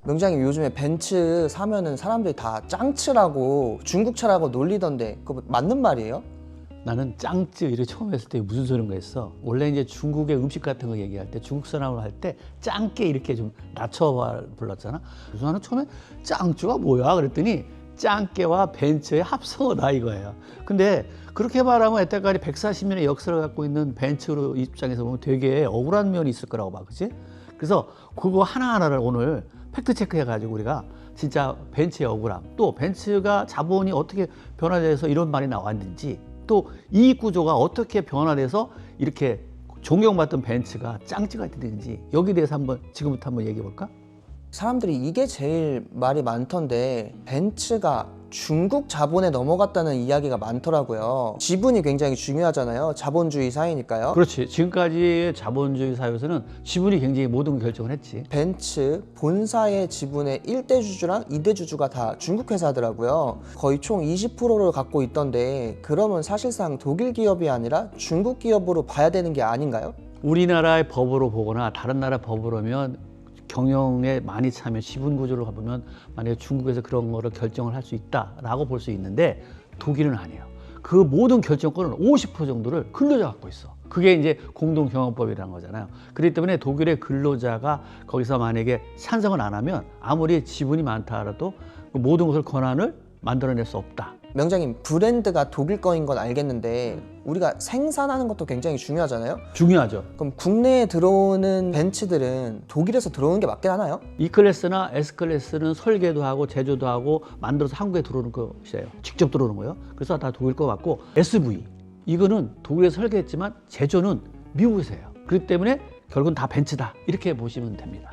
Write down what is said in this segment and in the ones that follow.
명장님, 요즘에 벤츠 사면은 사람들이 다 짱츠라고 중국 차라고 놀리던데 그거 맞는 말이에요? 나는 짱쯔 이렇게 처음 했을 때 무슨 소린가 했어. 원래 이제 중국의 음식 같은 거 얘기할 때 중국 사람을 할 때 짱깨 이렇게 좀 낮춰 불렀잖아. 그래서 나는 처음에 짱쯔가 뭐야 그랬더니 짱깨와 벤츠의 합성어다 이거예요. 근데 그렇게 말하면 여태까지 140년의 역사를 갖고 있는 벤츠 입장에서 보면 되게 억울한 면이 있을 거라고 봐, 그치? 그래서 그거 하나하나를 오늘 팩트 체크해가지고 우리가 진짜 벤츠의 억울함, 또 벤츠가 자본이 어떻게 변화돼서 이런 말이 나왔는지, 또 이익 구조가 어떻게 변화돼서 이렇게 존경받던 벤츠가 짱찌가 되는지 여기에 대해서 지금부터 한번 얘기해 볼까? 사람들이 이게 제일 말이 많던데 벤츠가 중국 자본에 넘어갔다는 이야기가 많더라고요. 지분이 굉장히 중요하잖아요. 자본주의 사회니까요. 그렇지. 지금까지의 자본주의 사회에서는 지분이 굉장히 모든 결정을 했지. 벤츠 본사의 지분의 1대 주주랑 2대 주주가 다 중국 회사더라고요. 거의 총 20%를 갖고 있던데 그러면 사실상 독일 기업이 아니라 중국 기업으로 봐야 되는 게 아닌가요? 우리나라의 법으로 보거나 다른 나라 법으로 면 경영에 많이 참여 지분 구조를 가보면 만약에 중국에서 그런 거를 결정을 할 수 있다라고 볼 수 있는데 독일은 아니에요. 그 모든 결정권을 50% 정도를 근로자가 갖고 있어. 그게 이제 공동경영법이라는 거잖아요. 그렇기 때문에 독일의 근로자가 거기서 만약에 찬성을 안 하면 아무리 지분이 많다 하더라도 그 모든 것을 권한을 만들어낼 수 없다. 명장님, 브랜드가 독일 거인 건 알겠는데 우리가 생산하는 것도 굉장히 중요하잖아요. 중요하죠. 그럼 국내에 들어오는 벤츠들은 독일에서 들어오는 게 맞긴 하나요? E클래스나 S클래스는 설계도 하고 제조도 하고 만들어서 한국에 들어오는 것이에요. 직접 들어오는 거예요. 그래서 다 독일 거 같고, SV 이거는 독일에서 설계했지만 제조는 미국에서 해요. 그렇기 때문에 결국은 다 벤츠다 이렇게 보시면 됩니다.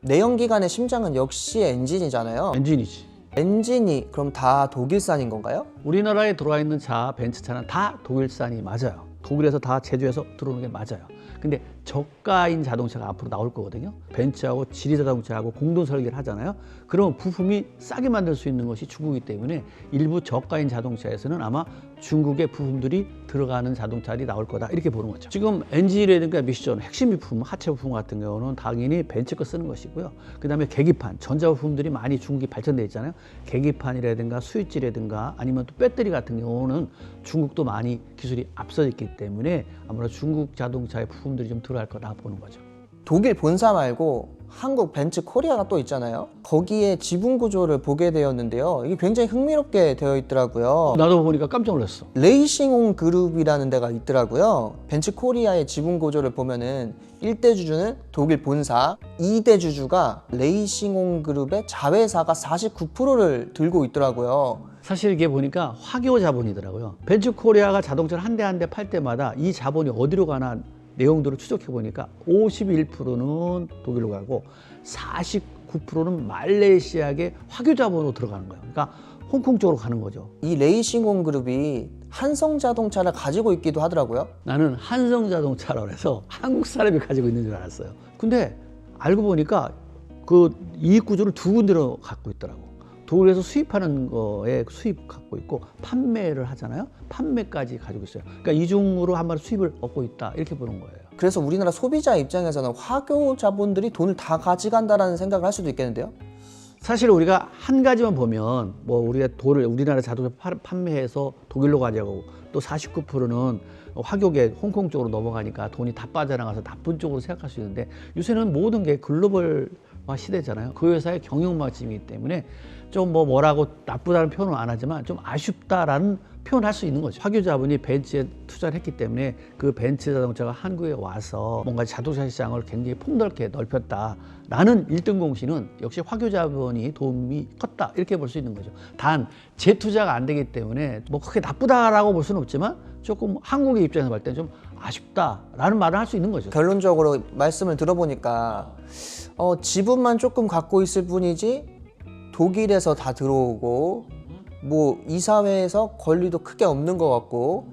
내연기관의 심장은 역시 엔진이잖아요. 엔진이지. 엔진이 그럼 다 독일산인 건가요? 우리나라에 들어와 있는 차, 벤츠차는 다 독일산이 맞아요. 독일에서 다 제조해서 들어오는 게 맞아요. 근데 저가인 자동차가 앞으로 나올 거거든요. 벤츠하고 지리자동차하고 공동 설계를 하잖아요. 그러면 부품이 싸게 만들 수 있는 것이 중국이기 때문에 일부 저가인 자동차에서는 아마 중국의 부품들이 들어가는 자동차들이 나올 거다 이렇게 보는 거죠. 지금 엔진이라든가 미션, 핵심 부품, 하체 부품 같은 경우는 당연히 벤츠 거 쓰는 것이고요. 그 다음에 계기판, 전자부품들이 많이 중국이 발전돼 있잖아요. 계기판이라든가 스위치라든가 아니면 또 배터리 같은 경우는 중국도 많이 기술이 앞서 있기 때문에 아무래도 중국 자동차의 부품들이 좀 들어갈 거다 보는 거죠. 독일 본사 말고 한국 벤츠 코리아가 또 있잖아요. 거기에 지분 구조를 보게 되었는데요. 이게 굉장히 흥미롭게 되어 있더라고요. 나도 보니까 깜짝 놀랐어. 레이싱온 그룹이라는 데가 있더라고요. 벤츠 코리아의 지분 구조를 보면은 1대 주주는 독일 본사, 2대 주주가 레이싱온 그룹의 자회사가 49%를 들고 있더라고요. 사실 이게 보니까 화교 자본이더라고요. 벤츠 코리아가 자동차를 한 대 한 대 팔 때마다 이 자본이 어디로 가나 내용들을 추적해 보니까 51%는 독일로 가고 49%는 말레이시아의 화교 자본으로 들어가는 거예요. 그러니까 홍콩 쪽으로 가는 거죠. 이 레이싱온 그룹이 한성 자동차를 가지고 있기도 하더라고요. 나는 한성 자동차라고 해서 한국 사람이 가지고 있는 줄 알았어요. 근데 알고 보니까 그 이익 구조를 두 군데로 갖고 있더라고. 독일에서 수입하는 거에 수입 갖고 있고 판매를 하잖아요. 판매까지 가지고 있어요. 그러니까 이중으로 한 마리 수입을 얻고 있다 이렇게 보는 거예요. 그래서 우리나라 소비자 입장에서는 화교 자본들이 돈을 다 가져간다라는 생각을 할 수도 있겠는데요. 사실 우리가 한 가지만 보면 뭐 우리가 우리나라 자동차 판매해서 독일로 가져가고 또 49%는 화교계 홍콩 쪽으로 넘어가니까 돈이 다 빠져나가서 나쁜 쪽으로 생각할 수 있는데 요새는 모든 게 글로벌화 시대잖아요. 그 회사의 경영 방침이기 때문에 좀 뭐라고 나쁘다는 표현은 안 하지만 좀 아쉽다라는 표현을 할 수 있는 거죠. 화교 자본이 벤츠에 투자를 했기 때문에 그 벤츠 자동차가 한국에 와서 뭔가 자동차 시장을 굉장히 폭넓게 넓혔다라는 1등 공신은 역시 화교 자본이 도움이 컸다 이렇게 볼 수 있는 거죠. 단 재투자가 안 되기 때문에 뭐 그렇게 나쁘다라고 볼 수는 없지만 조금 한국의 입장에서 볼 때는 좀 아쉽다라는 말을 할 수 있는 거죠. 결론적으로 말씀을 들어보니까 지분만 조금 갖고 있을 뿐이지 독일에서 다 들어오고 뭐 이사회에서 권리도 크게 없는 것 같고,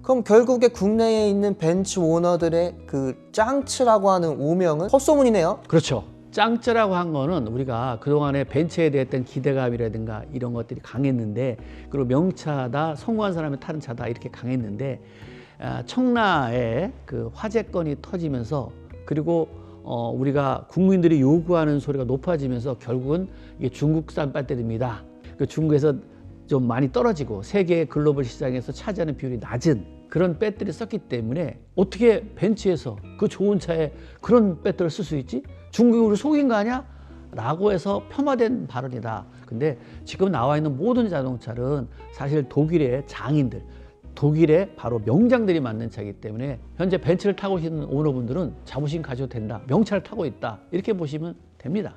그럼 결국에 국내에 있는 벤츠 오너들의 그 짱츠라고 하는 오명은 헛소문이네요. 그렇죠. 짱짜라고 한 거는 우리가 그동안에 벤츠에 대했던 기대감이라든가 이런 것들이 강했는데, 그리고 명차다, 성공한 사람이 타는 차다 이렇게 강했는데, 청라에 그 화재건이 터지면서 그리고 우리가 국민들이 요구하는 소리가 높아지면서 결국은 이게 중국산 배터리입니다. 그 중국에서 좀 많이 떨어지고 세계 글로벌 시장에서 차지하는 비율이 낮은 그런 배터리 썼기 때문에 어떻게 벤츠에서 그 좋은 차에 그런 배터리를 쓸 수 있지? 중국이 우리 속인 거 아니야? 라고 해서 폄하된 발언이다. 근데 지금 나와 있는 모든 자동차는 사실 독일의 장인들, 독일의 바로 명장들이 만든 차이기 때문에 현재 벤츠를 타고 계시는 오너분들은 자부심 가져도 된다. 명차를 타고 있다. 이렇게 보시면 됩니다.